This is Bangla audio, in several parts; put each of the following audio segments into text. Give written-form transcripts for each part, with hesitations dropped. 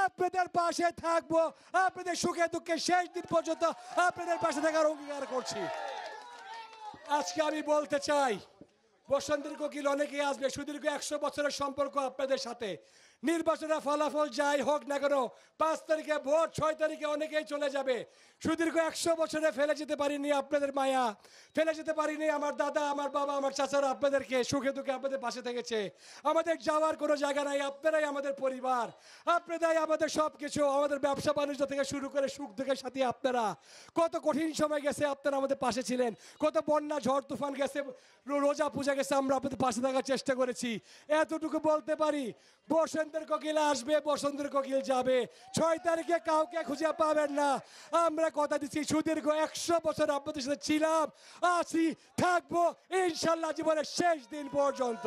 আপনাদের পাশে থাকবো, আপনাদের সুখে দুঃখে শেষ দিন পর্যন্ত আপনাদের পাশে থাকার অঙ্গীকার করছি। আজকে আমি বলতে চাই, বসন্তের কোকিল অনেকেই আসবে, সুদীর্ঘ 100 বছরের সম্পর্ক আপনাদের সাথে। নির্বাচনের ফলাফল যাই হোক না কেন, 5 তারিখে ভোট, 6 তারিখে অনেকেই চলে যাবে। সুদীর্ঘ 100 বছরে ফেলে যেতে পারিনি আপনাদের মায়া, ফেলে যেতে পারিনি আমার দাদা, আমার বাবা, আমার চাচারা আপনাদেরকে সুখে দুঃখে আপনাদের পাশে থেকেছে। আমাদের যাওয়ার কোনো জায়গা নাই, আপনারাই আমাদের পরিবার, আপনারাই আমাদের সব কিছু। আমাদের ব্যবসা বাণিজ্য থেকে শুরু করে সুখ দুঃখের সাথে আপনারা। কত কঠিন সময় গেছে, আপনারা আমাদের পাশে ছিলেন। কত বন্যা ঝড় তুফান গেছে, রোজা পূজা গেছে, আমরা আপনাদের পাশে থাকার চেষ্টা করেছি। এতটুকু বলতে পারি, বসন্তের কোকিল আসবে, বসন্তের কোকিল যাবে। 6 তারিখে কাউকে খুঁজে পাবেন না। আমরা কথা দিচ্ছি, সুদীর্ঘ 100 বছর আপনাদের সাথে ছিলাম, আছি, থাকবো ইনশাল্লাহ জীবনের শেষ দিন পর্যন্ত।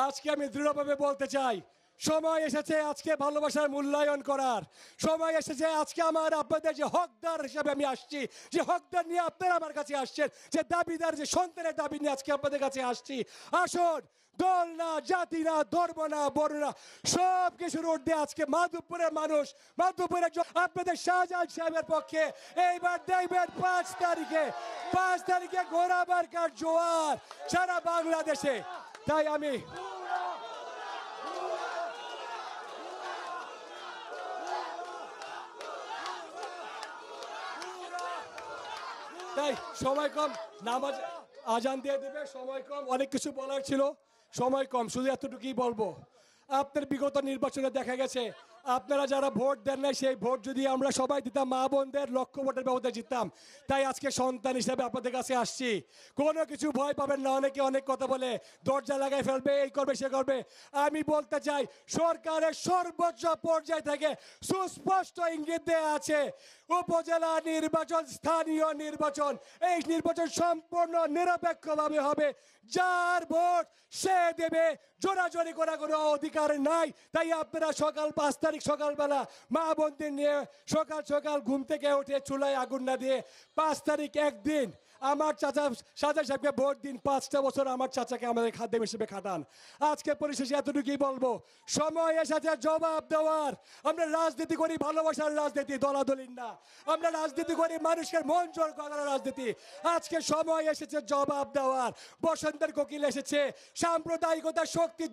আজকে আমি দৃঢ়ভাবে বলতে চাই, সময় এসেছে আজকে ভালোবাসার মূল্যায়ন করার। সময় এসেছে আজকে আমার আপনাদের যে হকদার হিসাবে আমি আসছি, যে হকদার নিয়ে আপনারা আমার কাছে আসছেন, যে দাবিদার, যে সন্তানের দাবি নিয়ে আজকে আপনাদের কাছে আসছি। আসুন, দল না, জাতি না, ধর্ম না, বর্ণ না, সব কিছুর ঊর্ধ্বে আজকে মাধবপুরের মানুষ, মাধবপুরের আপনাদের শাহজাহান সাহেবের পক্ষে এইবার দেখবেন 5 তারিখে ঘোড়া মার্কার জোয়ার সারা বাংলাদেশে। তাই আমি তাই সময় কম, নামাজ আজান দিয়ে দিবে, সময় কম, অনেক কিছু বলার ছিল, সময় কম, শুধু এতটুকুই বলবো। আপনার বিগত নির্বাচনে দেখা গেছে, আপনারা যারা ভোট দেন নাই, সেই ভোট যদি আমরা সবাই দিতাম, মা বোনদের লক্ষ ভোটের ব্যবধানে জিততাম। তাই আজকে সন্তান হিসেবে আপনাদের কাছে আসছি। কোনো কিছু ভয় পাবেন না। অনেকে অনেক কথা বলে, দরজা লাগাই ফেলবে, এই করবে, সে করবে। আমি বলতে চাই, সরকারের সর্বোচ্চ পর্যায় থেকে সুস্পষ্ট ইঙ্গিত দেওয়া আছে, উপজেলা নির্বাচন, স্থানীয় নির্বাচন, এই নির্বাচন সম্পূর্ণ নিরপেক্ষভাবে হবে। যার ভোট সে দেবে, জোরাজোরি করা কোনো অধিকার নাই। তাই আপনারা সকাল 5 তারিখ সকালবেলা মা বোনদের নিয়ে সকাল সকাল ঘুম থেকে উঠে চুলায় আগুন না দিয়ে 5 তারিখ একদিন আমার চাচা শাহজাহান সাহেবকে ভোট দিন। 5টা বছর আমার চাচাকে আমাদের খাদ্য হিসেবে খাটান। আজকে পরিশেষে এতটুকুই বলবো, সময় এসেছে জবাব দেওয়ার। আমরা রাজনীতি করি ভালোবাসার রাজনীতি, দলাদলির না। আমরা রাজনীতি করি মানুষের মন জোর করার রাজনীতি। আজকে সময় এসেছে জবাব দেওয়ার। বসন্তের কোকিল এসেছে, সাম্প্রদায়িকতার শক্তি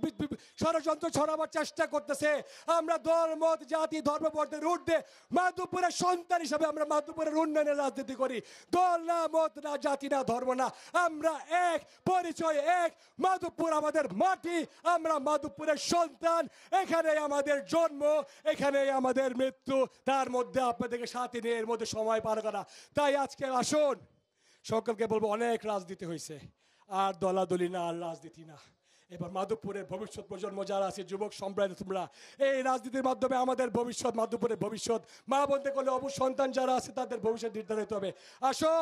ষড়যন্ত্র ছড়াবার চেষ্টা করতেছে। আমরা দল মত জাতি ধর্ম বর্ণের ঊর্ধ্বে মাধবপুরের সন্তান হিসাবে আমরা মাধবপুরের উন্নয়নের রাজনীতি করি। দল না, মত না, জাতি না, ধর্ম না, আমরা এক, পরিচয় এক। মাধবপুর আমাদের মাটি, আমরা মাধবপুরের সন্তান। এখানে আমাদের জন্ম, এখানে আমাদের মৃত্যু। তার মধ্যে আপনাদেরকে সাথে নিয়ে এর মধ্যে সময় পার করা। তাই আজকে আসুন, সকলকে বলবো, অনেক রাজনীতি হয়েছে, আর দলাদলি না, আর রাজনীতি না। এবার মাধবপুরের ভবিষ্যৎ প্রজন্ম যারা আছে, যুবক সম্প্রদায়, তোমরা এই রাজনীতির মাধ্যমে আমাদের ভবিষ্যৎ, মাধবপুরের ভবিষ্যৎ, মা বলতে করলে অবু সন্তান যারা আছে তাদের ভবিষ্যৎ নির্ধারিত হবে। আসো,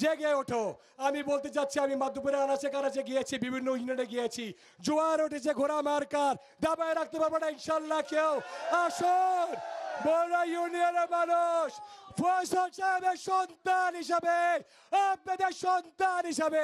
জেগে ওঠো। আমি বলতে চাচ্ছি, আমি মাধবপুরে আনাচে কানাচে গিয়েছি, বিভিন্ন ইউনিয়নে গিয়েছি, জোয়ার উঠেছে ঘোড়া মার্কার, দাবায় রাখতে পারবো না ইনশাল্লাহ কেউ। আসুন, বড় ইউনিয়নের মানুষ, ফয়সাল সাহেবের সন্তান হিসাবে, আপনাদের সন্তান হিসাবে,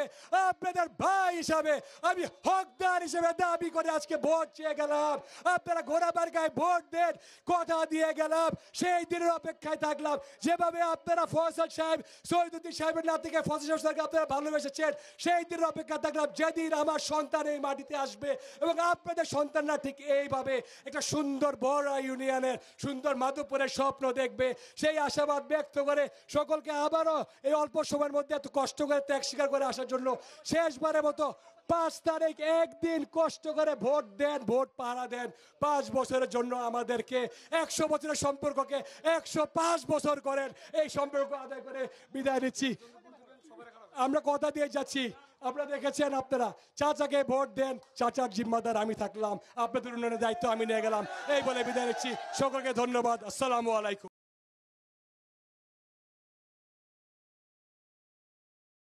আপনাদের ভাই হিসাবে, আমি হকদার হিসেবে দাবি করে আজকে ভোট চেয়ে গেলাম। আপনারা ঘোড়া মার্কায় ভোট দেন, কথা দিয়ে গেলাম, সেই দিনের অপেক্ষায় থাকলাম। যেভাবে আপনারা ফয়সাল সাহেব, শহীদুদ্দিন সাহেবের নাতিকে ফয়সাল সাহেবকে আপনারা ভালোবেসেছেন, সেই দিনের অপেক্ষা থাকলাম যেদিন আমার সন্তান এই মাটিতে আসবে এবং আপনাদের সন্তানরা ঠিক এইভাবে একটা সুন্দর বড় ইউনিয়নের, সুন্দর মাধবপুরের স্বপ্ন দেখবে। সেই আশাবাদ ব্যক্ত করে সকলকে আবারও এই অল্প সময়ের মধ্যে এত কষ্ট করে ত্যাগ স্বীকার করে আসার জন্য শেষবারের মতো 5 তারিখ একদিন কষ্ট করে ভোট দেন, ভোট পাহারা দেন। 5 বছরের জন্য আমাদেরকে 100 বছরের সম্পর্ককে 105 বছর করেন। এই সম্পর্ক আদায় করে বিদায় নিচ্ছি। আমরা কথা দিয়ে যাচ্ছি, আপনারা দেখেছেন, আপনারা চাচাকে ভোট দেন, চাচার জিম্মাদার আমি থাকলাম, আপনাদের উন্নয়নের দায়িত্ব আমি নিয়ে গেলাম। এই বলে বিদায় নিচ্ছি। সকলকে ধন্যবাদ। আসসালামু আলাইকুম।